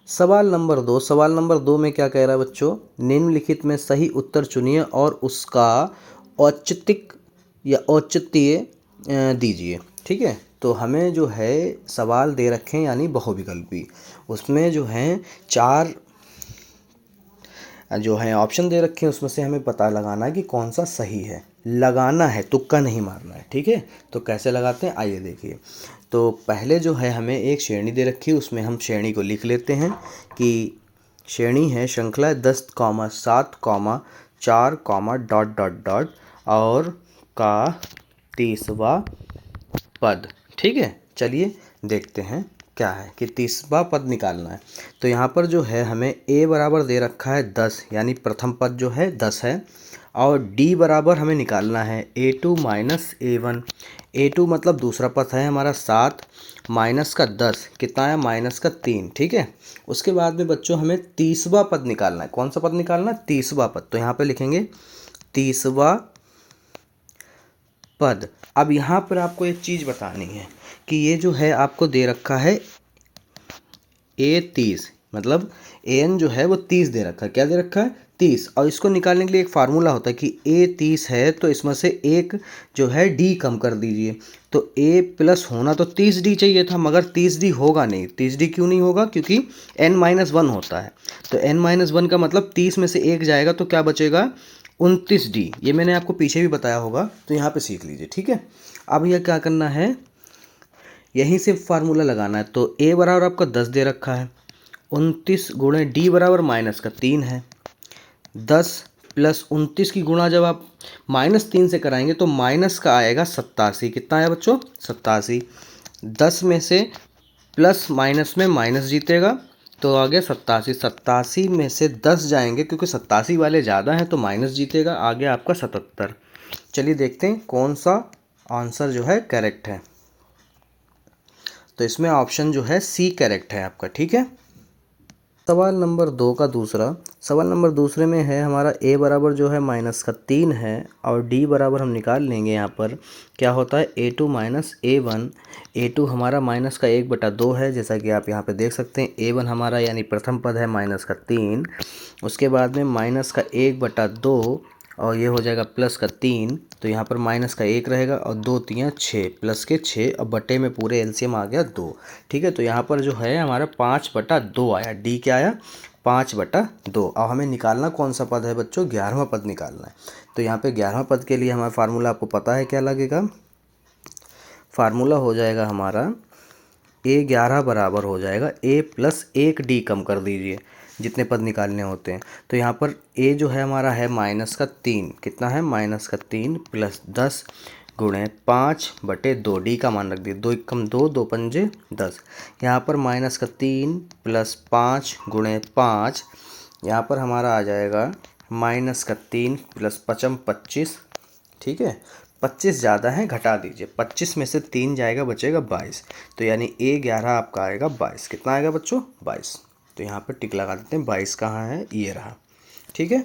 सवाल नंबर 2 में क्या कह रहा है बच्चों, निम्नलिखित में सही उत्तर चुनिए और उसका औचितिक या औचित्य दीजिए। ठीक है, तो हमें जो है सवाल दे रखे हैं यानी बहुविकल्पी, उसमें जो हैं 4 जो है ऑप्शन दे रखे हैं, उसमें से हमें पता लगाना है कि कौन सा सही है। लगाना है, तुक्का नहीं मारना है। ठीक है, तो कैसे लगाते हैं आइए देखिए। तो पहले जो है हमें एक श्रेणी दे रखी है, उसमें हम श्रेणी को लिख लेते हैं कि श्रेणी है श्रृंखला 10, 7, 4, डॉट डॉट डॉट और का 30वां पद। ठीक है, चलिए देखते हैं क्या है कि 30वां पद निकालना है। तो यहाँ पर जो है हमें a बराबर दे रखा है 10, यानी प्रथम पद जो है 10 है, और d बराबर हमें निकालना है a2 माइनस a1। a2 मतलब दूसरा पद है हमारा 7 माइनस का 10 कितना है, माइनस का 3। ठीक है, उसके बाद में बच्चों हमें 30वां पद निकालना है। कौन सा पद निकालना है, 30वां पद। तो यहाँ पे लिखेंगे 30वां पद। अब यहाँ पर आपको एक चीज़ बतानी है कि ये जो है आपको दे रखा है A30, मतलब an जो है वो 30 दे रखा है। क्या दे रखा है, 30। और इसको निकालने के लिए एक फार्मूला होता है कि A30 है तो इसमें से एक जो है D कम कर दीजिए। तो A प्लस होना तो 30D चाहिए था, मगर 30D होगा नहीं। 30D क्यों नहीं होगा, क्योंकि n-1 होता है। तो n-1 का मतलब 30 में से एक जाएगा तो क्या बचेगा, 29D। ये मैंने आपको पीछे भी बताया होगा, तो यहाँ पे सीख लीजिए। ठीक है, अब यह क्या करना है, यहीं से फार्मूला लगाना है। तो a बराबर आपका 10 दे रखा है, 29 गुणे d बराबर माइनस का 3 है। 10 प्लस 29 की गुणा जब आप -3 से कराएंगे तो माइनस का आएगा 87। कितना आया बच्चों, 87। 10 में से प्लस माइनस में माइनस जीतेगा तो आ गया 87। 87 में से 10 जाएंगे क्योंकि 87 वाले ज़्यादा हैं तो माइनस जीतेगा, आ गया आपका 77। चलिए देखते हैं कौन सा आंसर जो है करेक्ट है। तो इसमें ऑप्शन जो है सी करेक्ट है आपका। ठीक है, सवाल नंबर 2 का दूसरा। सवाल नंबर दूसरे में है हमारा a बराबर जो है माइनस का 3 है और d बराबर हम निकाल लेंगे। यहाँ पर क्या होता है, a2 माइनस a1। a2 हमारा माइनस का 1/2 है, जैसा कि आप यहाँ पे देख सकते हैं। a1 हमारा यानी प्रथम पद है माइनस का 3, उसके बाद में माइनस का 1/2 और ये हो जाएगा प्लस का 3। तो यहाँ पर माइनस का 1 रहेगा और 2 3 6 प्लस के 6 और बटे में पूरे एलसीएम आ गया 2। ठीक है, तो यहाँ पर जो है हमारा 5/2 आया। डी क्या आया, 5/2। अब हमें निकालना कौन सा पद है बच्चों, 11वां पद निकालना है। तो यहाँ पे 11वां पद के लिए हमारा फार्मूला आपको पता है क्या लगेगा। फार्मूला हो जाएगा हमारा A11 बराबर हो जाएगा a प्लस 1d कम कर दीजिए जितने पद निकालने होते हैं। तो यहाँ पर a जो है हमारा है माइनस का 3। कितना है, माइनस का 3 प्लस 10 गुणे 5/2। डी का मान रख दिए, 2 एकम 2, 2 पंजे 10। यहाँ पर माइनस का 3 प्लस 5 गुणे 5, यहाँ पर हमारा आ जाएगा माइनस का 3 प्लस 5 25। ठीक है, 25 ज़्यादा है, घटा दीजिए। 25 में से 3 जाएगा, बचेगा 22। तो यानी A11 आपका आएगा 22। कितना आएगा बच्चों, 22। तो यहाँ पर टिक लगा देते हैं, 22 कहाँ है, ये रहा। ठीक है।